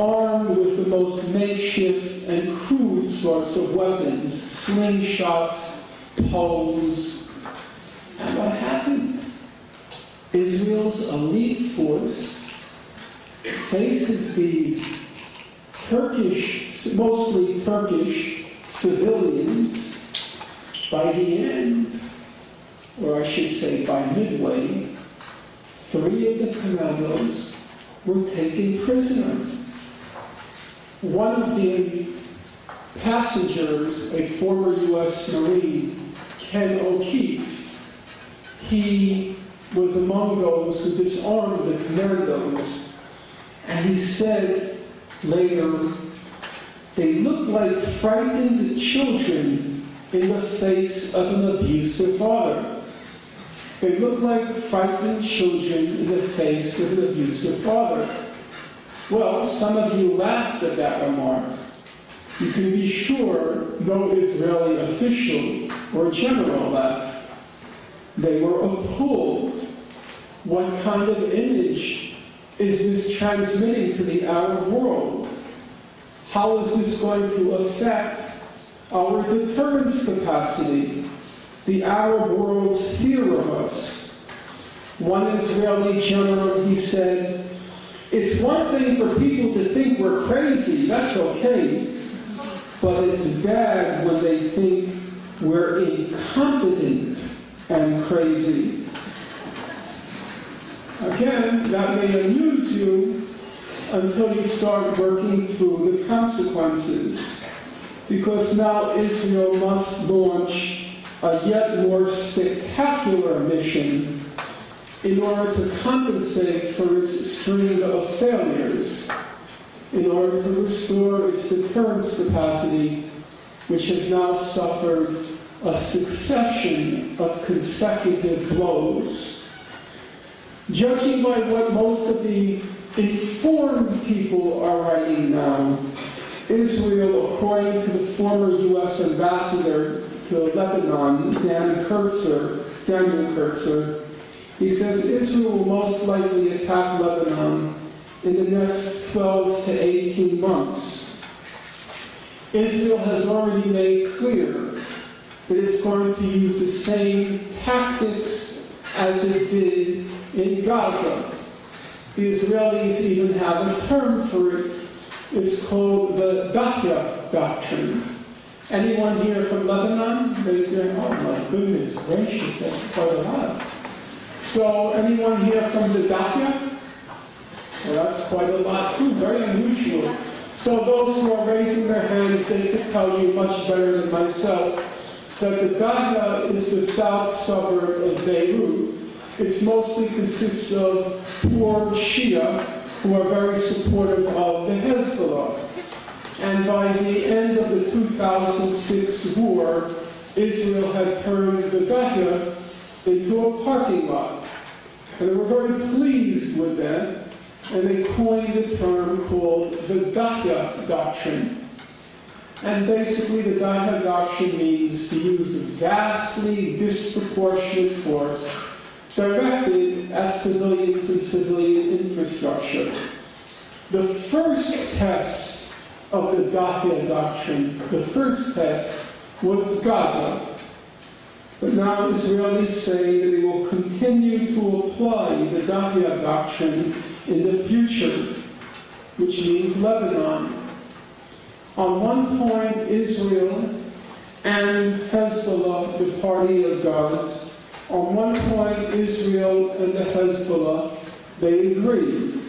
armed with the most makeshift and crude sorts of weapons, slingshots, poles. And what happened? Israel's elite force faces these Turkish, mostly Turkish civilians. By the end, or I should say by midway, 3 of the commandos were taken prisoner. One of the passengers, a former U.S. Marine, Ken O'Keefe, he was among those who disarmed the commandos. And he said later, they looked like frightened children in the face of an abusive father. They looked like frightened children in the face of an abusive father. Well, some of you laughed at that remark. You can be sure no Israeli official or general laughed. They were appalled. What kind of image is this transmitting to the Arab world? How is this going to affect our deterrence capacity, the Arab world's fear of us? One Israeli general, he said, it's one thing for people to think we're crazy, that's okay, but it's bad when they think we're incompetent and crazy. Again, that may amuse you until you start working through the consequences, because now Israel must launch a yet more spectacular mission in order to compensate for its string of failures, in order to restore its deterrence capacity, which has now suffered a succession of consecutive blows. Judging by what most of the informed people are writing now, Israel, according to the former U.S. ambassador to Lebanon, Daniel Kurtzer, he says Israel will most likely attack Lebanon in the next 12 to 18 months. Israel has already made clear that it's going to use the same tactics as it did in Gaza. The Israelis even have a term for it. It's called the Dahya Doctrine. Anyone here from Lebanon? Raise their hand. Oh my goodness gracious, that's quite a lot. So, anyone here from the Dahya? Well, that's quite a lot too, very unusual. So those who are raising their hands, they could tell you much better than myself that the Dahya is the south suburb of Beirut. It mostly consists of poor Shia who are very supportive of the Hezbollah. And by the end of the 2006 war, Israel had turned the Dahya into a parking lot. And they were very pleased with that, and they coined a term called the Dahya Doctrine. And basically the Dahya Doctrine means to use a vastly disproportionate force directed at civilians and civilian infrastructure. The first test of the Dahya Doctrine, the first test, was Gaza. But now Israelis say that they will continue to apply the Dahya Doctrine in the future, which means Lebanon. On one point, Israel and Hezbollah, the party of God, on one point, Israel and the Hezbollah, they agree.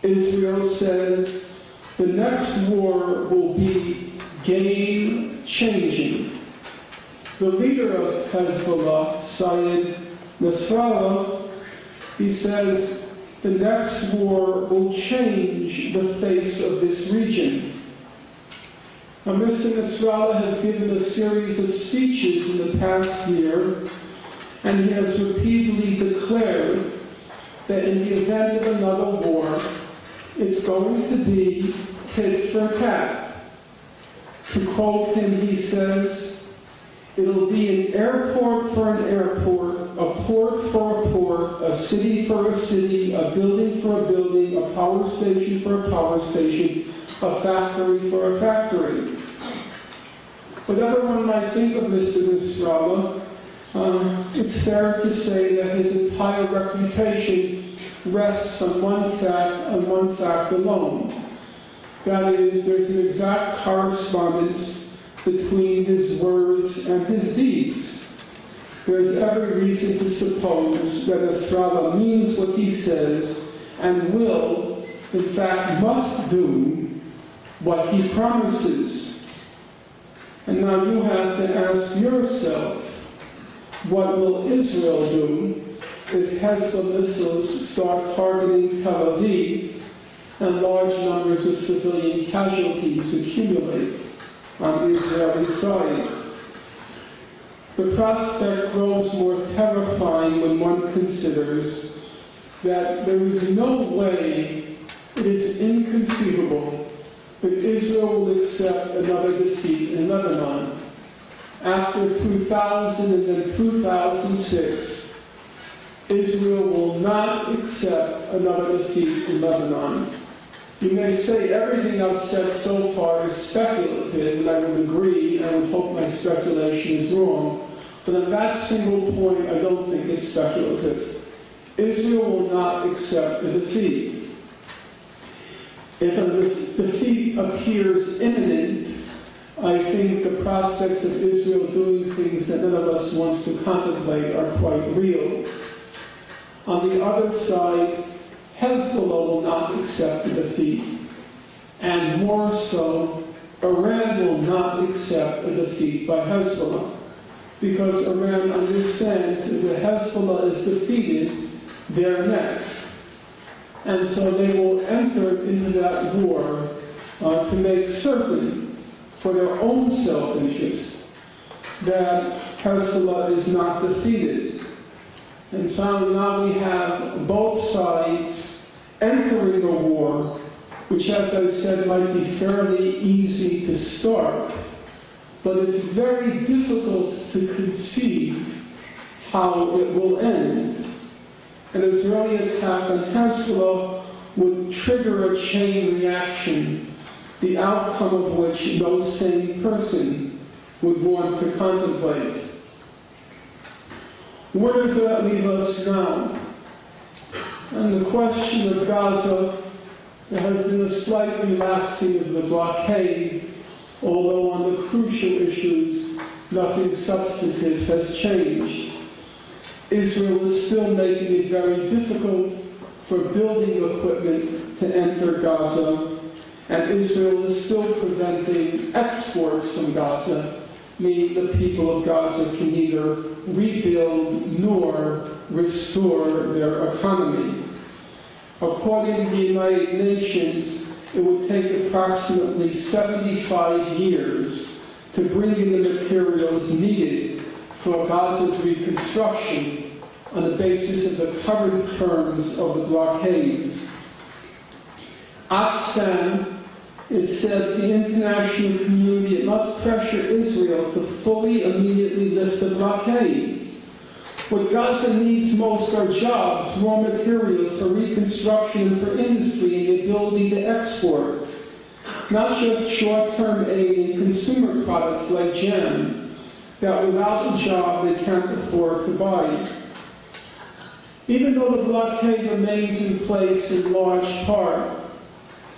Israel says the next war will be game-changing. The leader of Hezbollah, Syed Nasrallah, he says the next war will change the face of this region. Now, Mr. Nasrallah has given a series of speeches in the past year, and he has repeatedly declared that in the event of another war, it's going to be tit for tat. To quote him, he says, it'll be an airport for an airport, a port for a port, a city for a city, a building for a building, a power station for a power station, a factory for a factory. Whatever one might think of Mr. Nasrallah, it's fair to say that his entire reputation rests on one fact alone. That is, there's an exact correspondence between his words and his deeds. There's every reason to suppose that Nasrallah means what he says and will, in fact, must do what he promises. And now you have to ask yourself, what will Israel do if Hezbollah missiles start targeting Tel Aviv and large numbers of civilian casualties accumulate on the Israeli side? The prospect grows more terrifying when one considers that there is no way, it is inconceivable, that Israel will accept another defeat in Lebanon. After 2000 and then 2006, Israel will not accept another defeat in Lebanon. You may say everything I've said so far is speculative, and I would agree, and I would hope my speculation is wrong, but on that single point, I don't think it's speculative. Israel will not accept a defeat. If a defeat appears imminent, I think the prospects of Israel doing things that none of us wants to contemplate are quite real. On the other side, Hezbollah will not accept a defeat. And more so, Iran will not accept a defeat by Hezbollah. Because Iran understands that if Hezbollah is defeated, they're next. And so they will enter into that war to make certain, for their own self-interest, that Hezbollah is not defeated. And so now we have both sides entering a war, which, as I said, might be fairly easy to start, but it's very difficult to conceive how it will end. An Israeli attack on Hezbollah would trigger a chain reaction, the outcome of which no sane person would want to contemplate. Where does that leave us now? And the question of Gaza, there has been a slight relaxing of the blockade, although on the crucial issues, nothing substantive has changed. Israel is still making it very difficult for building equipment to enter Gaza, and Israel is still preventing exports from Gaza, meaning the people of Gaza can neither rebuild nor restore their economy. According to the United Nations, it would take approximately 75 years to bring in the materials needed for Gaza's reconstruction on the basis of the current terms of the blockade. Oxfam, it said the international community must pressure Israel to fully, immediately lift the blockade. What Gaza needs most are jobs, raw materials for reconstruction and for industry and the ability to export. Not just short-term aid in consumer products like jam, that without a job they can't afford to buy. Even though the blockade remains in place in large part,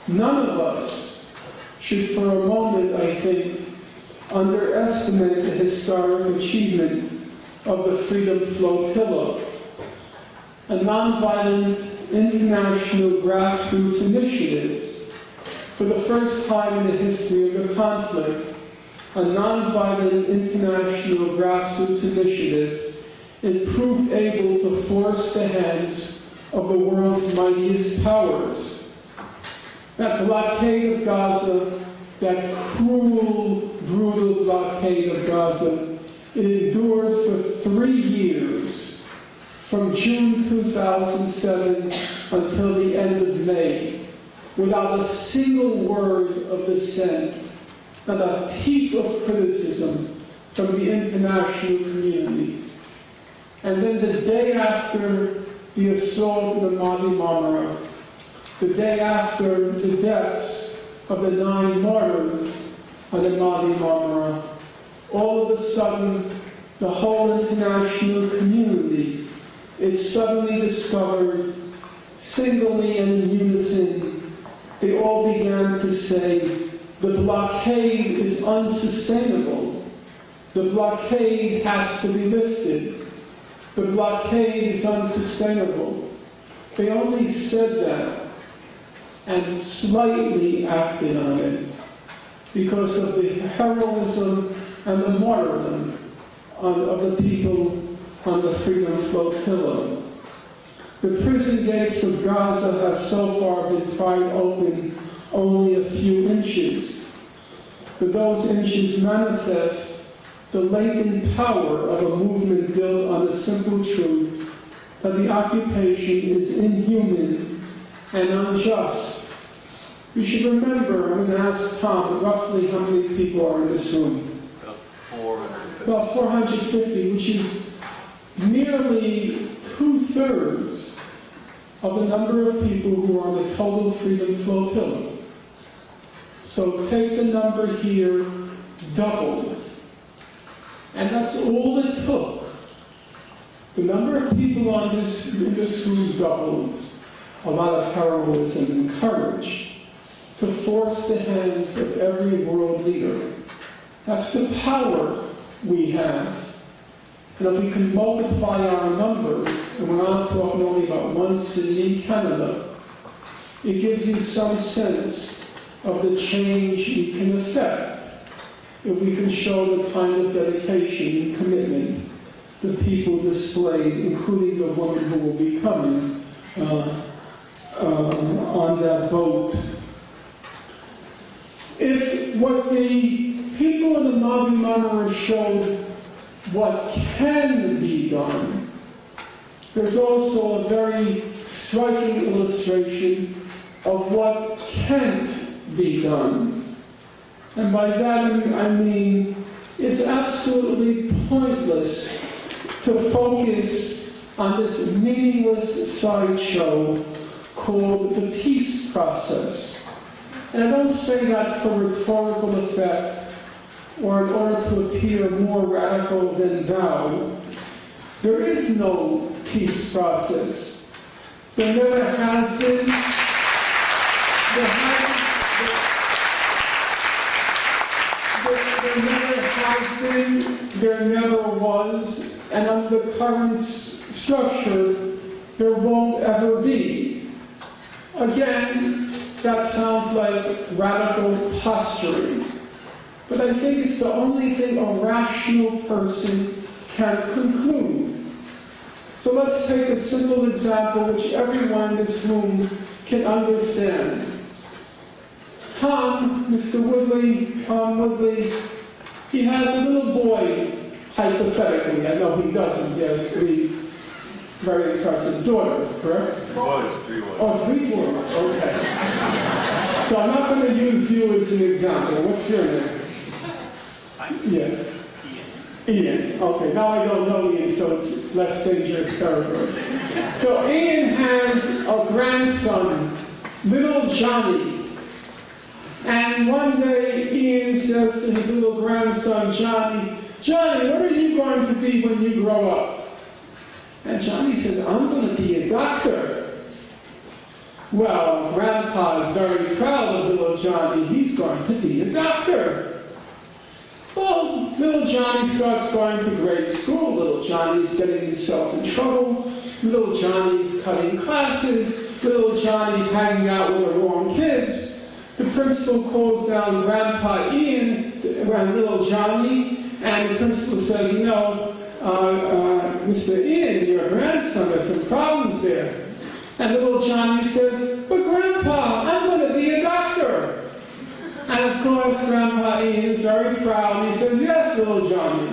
none of us should for a moment, I think, underestimate the historic achievement of the Freedom Flotilla, a nonviolent international grassroots initiative. For the first time in the history of the conflict, a nonviolent international grassroots initiative, it proved able to force the hands of the world's mightiest powers. That blockade of Gaza, that cruel, brutal blockade of Gaza, it endured for 3 years, from June 2007 until the end of May, without a single word of dissent, not a peep of criticism from the international community. And then the day after the assault of the Mavi Marmara, the day after the deaths of the 9 martyrs on the Mavi Marmara, all of a sudden, the whole international community, it suddenly discovered, singly and in unison, they all began to say, the blockade is unsustainable. The blockade has to be lifted. The blockade is unsustainable. They only said that and slightly acted on it because of the heroism and the martyrdom of the people on the Freedom Flotilla. The prison gates of Gaza have so far been pried open only a few inches, but those inches manifest the latent power of a movement built on the simple truth that the occupation is inhuman and unjust. You should remember, I'm going to ask Tom, roughly how many people are in this room? About 450. About 450, which is nearly 2/3 of the number of people who are on the Total Freedom Flotilla. So take the number here, double it. And that's all it took. The number of people in this room doubled. A lot of heroism and courage to force the hands of every world leader. That's the power we have. And if we can multiply our numbers, and we're not talking only about one city in Canada, it gives you some sense of the change we can effect if we can show the kind of dedication and commitment the people displayed, including the woman who will be coming on that boat. If what the people in the Mavi Marmara showed what can be done, there's also a very striking illustration of what can't be done. And by that I mean it's absolutely pointless to focus on this meaningless sideshow called the peace process. And I don't say that for rhetorical effect or in order to appear more radical than thou. There is no peace process. There never has been. There never has been, there never was, and under the current structure, there won't ever be. Again, that sounds like radical posturing, but I think it's the only thing a rational person can conclude. So let's take a simple example which everyone in this room can understand. Tom, Mr. Woodley, Tom Woodley, he has a little boy, hypothetically. I know he doesn't. He has 3 very impressive daughters, correct? Boys, 3 boys. Oh, 3 boys, okay. So I'm not going to use you as an example. What's your name? Yeah. Ian. Okay, now I don't know Ian, so it's less dangerous territory. So Ian has a grandson, little Johnny. And one day Ian says to his little grandson, Johnny, what are you going to be when you grow up? And Johnny says, I'm going to be a doctor. Well, Grandpa is very proud of little Johnny. He's going to be a doctor. Well, little Johnny starts going to grade school. Little Johnny's getting himself in trouble. Little Johnny's cutting classes. Little Johnny's hanging out with the wrong kids. The principal calls down Grandpa Ian around little Johnny, and the principal says, Mr. Ian, your grandson, there's some problems there. And little Johnny says, but Grandpa, I'm going to be a doctor. And of course, Grandpa Ian is very proud. He says, yes, little Johnny.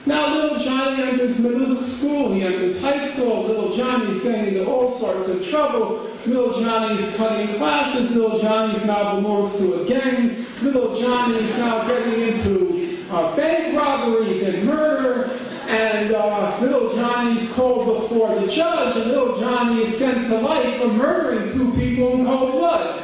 Now, little Johnny enters middle school. He enters high school. Little Johnny's getting into all sorts of trouble. Little Johnny's cutting classes. Little Johnny's now belongs to a gang. Little Johnny's now getting into bank robberies and murder. And little Johnny's called before the judge, and little Johnny is sent to life for murdering 2 people in cold blood.